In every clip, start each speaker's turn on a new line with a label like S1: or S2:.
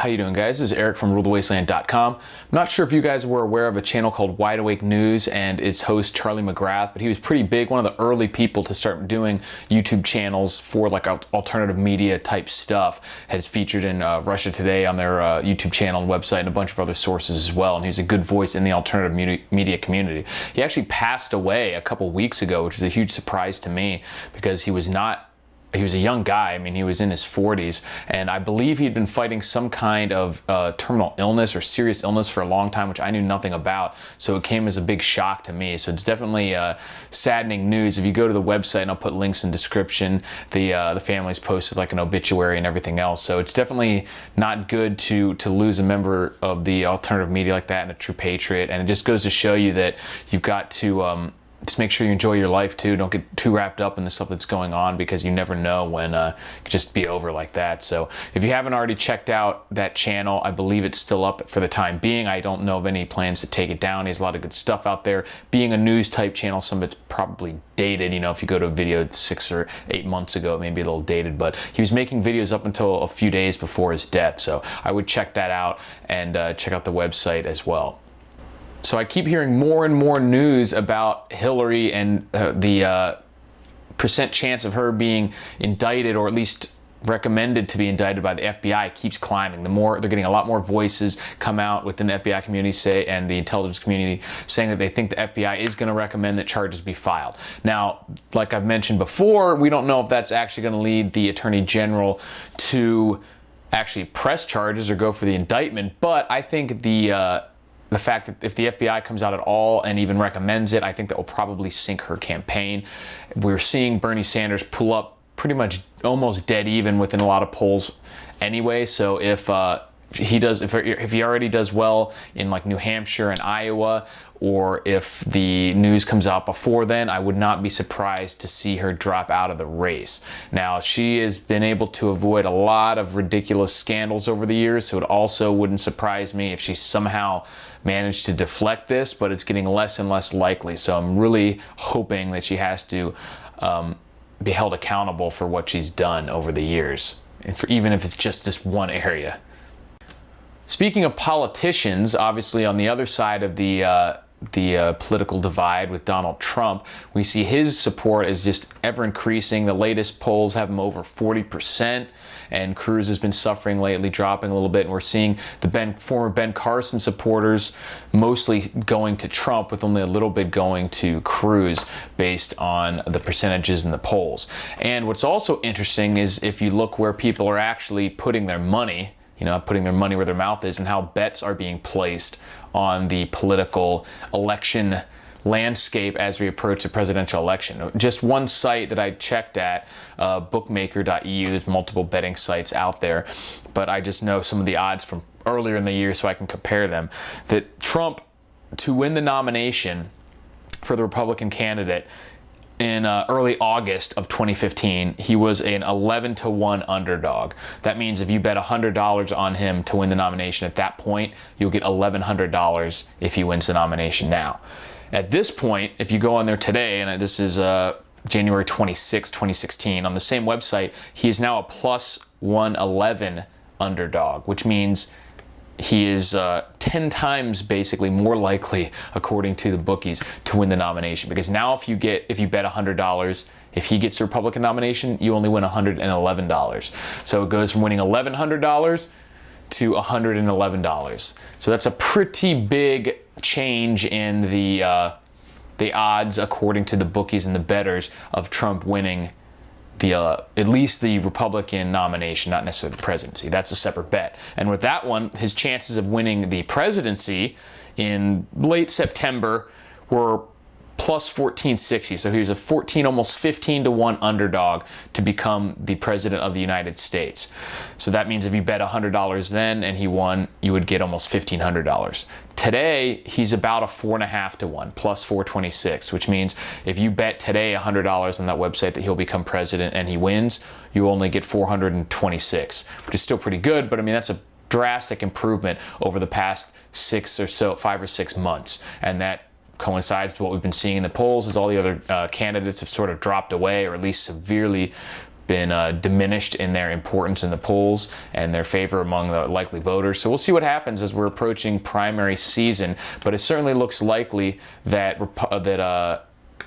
S1: How you doing, guys? This is Eric from RuleTheWasteland.com. I'm not sure if you guys were aware of a channel called Wide Awake News and its host Charlie McGrath, but he was pretty big, one of the early people to start doing YouTube channels for like alternative media type stuff. Has featured in Russia Today on their YouTube channel and website and a bunch of other sources as well, and he was a good voice in the alternative media community. He actually passed away a couple weeks ago, which was a huge surprise to me because he was a young guy. I mean, he was in his 40s, and I believe he'd been fighting some kind of terminal illness or serious illness for a long time, which I knew nothing about. So it came as a big shock to me. So it's definitely saddening news. If you go to the website, and I'll put links in the description, the family's posted like an obituary and everything else. So it's definitely not good to lose a member of the alternative media like that and a true patriot. And it just goes to show you that you've got to just make sure you enjoy your life too. Don't get too wrapped up in the stuff that's going on, because you never know when it could just be over like that. So if you haven't already checked out that channel, I believe it's still up for the time being. I don't know of any plans to take it down. He has a lot of good stuff out there. Being a news type channel, some of it's probably dated. You know, if you go to a video 6 or 8 months ago, it may be a little dated, but he was making videos up until a few days before his death. So I would check that out and check out the website as well. So I keep hearing more and more news about Hillary and the percent chance of her being indicted, or at least recommended to be indicted by the FBI, keeps climbing. The more they're getting, a lot more voices come out within the FBI community and the intelligence community saying that they think the FBI is going to recommend that charges be filed. Now, like I've mentioned before, we don't know if that's actually going to lead the Attorney General to actually press charges or go for the indictment, but I think the fact that if the FBI comes out at all and even recommends it, I think that will probably sink her campaign. We're seeing Bernie Sanders pull up pretty much almost dead even within a lot of polls anyway. So if he already does well in like New Hampshire and Iowa, or if the news comes out before then, I would not be surprised to see her drop out of the race. Now, she has been able to avoid a lot of ridiculous scandals over the years, so it also wouldn't surprise me if she somehow managed to deflect this, but it's getting less and less likely. So I'm really hoping that she has to be held accountable for what she's done over the years, and for even if it's just this one area. Speaking of politicians, obviously on the other side of the political divide with Donald Trump, we see his support is just ever increasing. The latest polls have him over 40%, and Cruz has been suffering lately, dropping a little bit. And we're seeing the former Ben Carson supporters mostly going to Trump, with only a little bit going to Cruz based on the percentages in the polls. And what's also interesting is if you look where people are actually putting their money, putting their money where their mouth is, and how bets are being placed on the political election landscape as we approach the presidential election. Just one site that I checked at, bookmaker.eu, there's multiple betting sites out there, but I just know some of the odds from earlier in the year so I can compare them, that Trump to win the nomination for the Republican candidate in early August of 2015, he was an 11-1 underdog. That means if you bet $100 on him to win the nomination at that point, you'll get $1,100 if he wins the nomination now. At this point, if you go on there today, and this is January 26, 2016, on the same website, he is now a plus 111 underdog, which means he is 10 times basically more likely, according to the bookies, to win the nomination. Because now if you bet $100, if he gets the Republican nomination, you only win $111. So it goes from winning $1,100 to $111. So that's a pretty big change in the odds, according to the bookies and the bettors, of Trump winning at least the Republican nomination, not necessarily the presidency. That's a separate bet. And with that one, his chances of winning the presidency in late September were plus 1460. So he was a almost 15-1 underdog to become the president of the United States. So that means if you bet $100 then and he won, you would get almost $1,500. Today, he's about a 4.5-1, plus 426, which means if you bet today $100 on that website that he'll become president and he wins, you only get 426, which is still pretty good, but I mean, that's a drastic improvement over the past 5 or 6 months. And that coincides with what we've been seeing in the polls, as all the other candidates have sort of dropped away, or at least severely been diminished in their importance in the polls and their favor among the likely voters. So we'll see what happens as we're approaching primary season, but it certainly looks likely that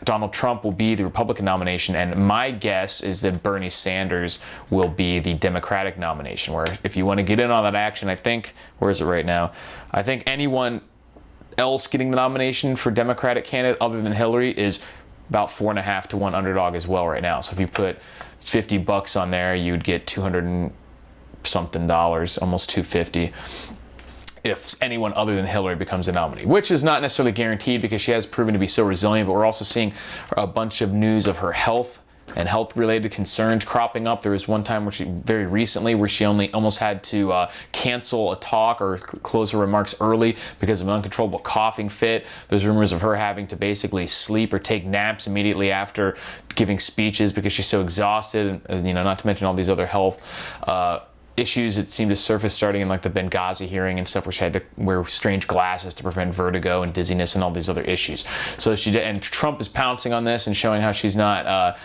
S1: Donald Trump will be the Republican nomination, and my guess is that Bernie Sanders will be the Democratic nomination, where if you want to get in on that action, I think, where is it right now? I think anyone else getting the nomination for Democratic candidate other than Hillary is about 4.5 to 1 underdog as well right now. So if you put $50 on there, you'd get $200 and something, almost $250. If anyone other than Hillary becomes a nominee, which is not necessarily guaranteed because she has proven to be so resilient, but we're also seeing a bunch of news of her health and health-related concerns cropping up. There was one time very recently where she almost had to cancel a talk or close her remarks early because of an uncontrollable coughing fit. There's rumors of her having to basically sleep or take naps immediately after giving speeches because she's so exhausted, and not to mention all these other health issues that seem to surface starting in like the Benghazi hearing and stuff, where she had to wear strange glasses to prevent vertigo and dizziness and all these other issues. So and Trump is pouncing on this and showing how she's not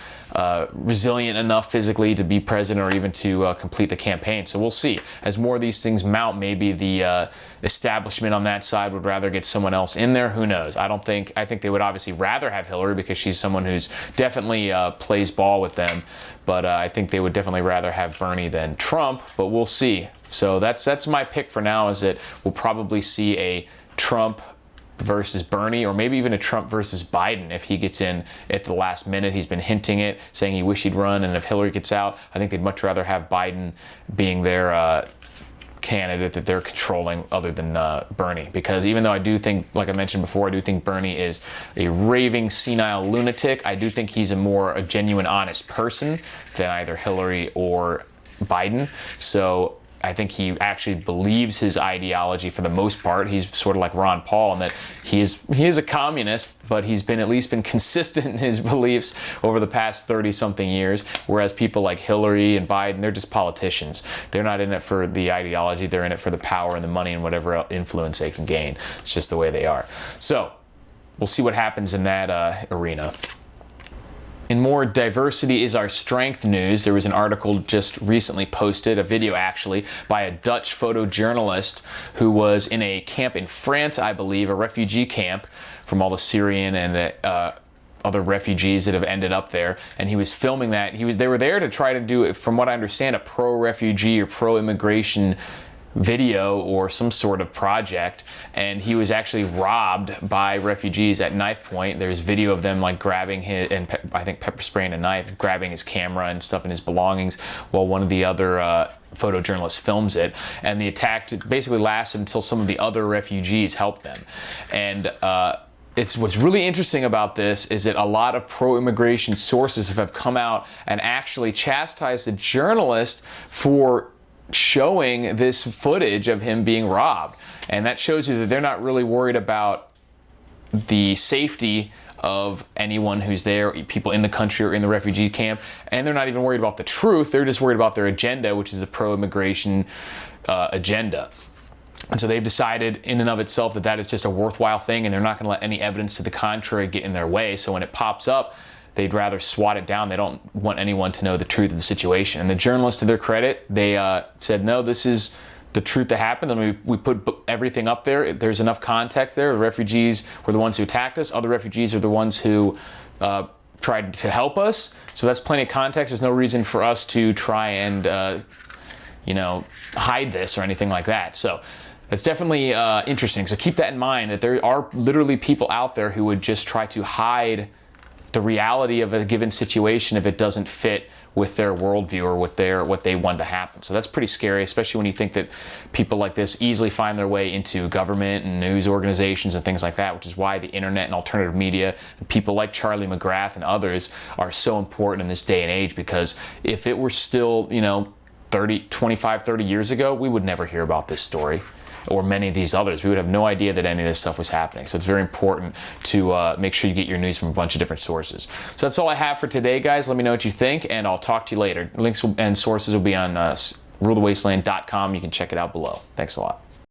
S1: resilient enough physically to be president or even to complete the campaign. So we'll see. As more of these things mount, maybe the establishment on that side would rather get someone else in there. Who knows? I think they would obviously rather have Hillary because she's someone who's definitely plays ball with them. But I think they would definitely rather have Bernie than Trump, but we'll see. So that's my pick for now, is that we'll probably see a Trump versus Bernie, or maybe even a Trump versus Biden if he gets in at the last minute. He's been hinting it, saying he wish he'd run, and if Hillary gets out, I think they'd much rather have Biden being their candidate that they're controlling other than Bernie. Because even though I do think, like I mentioned before, I do think Bernie is a raving senile lunatic, I do think he's a genuine, honest person than either Hillary or Biden. So I think he actually believes his ideology for the most part. He's sort of like Ron Paul in that he is a communist, but he's at least been consistent in his beliefs over the past 30-something years, whereas people like Hillary and Biden, they're just politicians. They're not in it for the ideology. They're in it for the power and the money and whatever influence they can gain. It's just the way they are. So we'll see what happens in that arena. In more diversity is our strength news, there was an article just recently posted, a video actually, by a Dutch photojournalist who was in a camp in France, I believe, a refugee camp from all the Syrian and other refugees that have ended up there, and he was filming that. They were there to try to do, from what I understand, a pro-refugee or pro-immigration video or some sort of project, and he was actually robbed by refugees at knife point. There's video of them like grabbing his, and I think pepper spraying a knife, grabbing his camera and stuff and his belongings, while one of the other photojournalists films it. And the attack basically lasted until some of the other refugees helped them. And what's really interesting about this is that a lot of pro-immigration sources have come out and actually chastised the journalist for showing this footage of him being robbed. And that shows you that they're not really worried about the safety of anyone who's there, people in the country or in the refugee camp, and they're not even worried about the truth. They're just worried about their agenda, which is the pro-immigration agenda. And so they've decided in and of itself that that is just a worthwhile thing, and they're not going to let any evidence to the contrary get in their way. So when it pops up, they'd rather swat it down. They don't want anyone to know the truth of the situation. And the journalists, to their credit, they said, no, this is the truth that happened. I mean, we put everything up there. There's enough context there. The refugees were the ones who attacked us. Other refugees are the ones who tried to help us. So that's plenty of context. There's no reason for us to try and, hide this or anything like that. So it's definitely interesting. So keep that in mind, that there are literally people out there who would just try to hide the reality of a given situation if it doesn't fit with their worldview or what they want to happen. So that's pretty scary, especially when you think that people like this easily find their way into government and news organizations and things like that, which is why the internet and alternative media and people like Charlie McGrath and others are so important in this day and age, because if it were still, 25, 30 years ago, we would never hear about this story or many of these others. We would have no idea that any of this stuff was happening. So it's very important to make sure you get your news from a bunch of different sources. So that's all I have for today, guys. Let me know what you think, and I'll talk to you later. Links and sources will be on rulthewasteland.com. You can check it out below. Thanks a lot.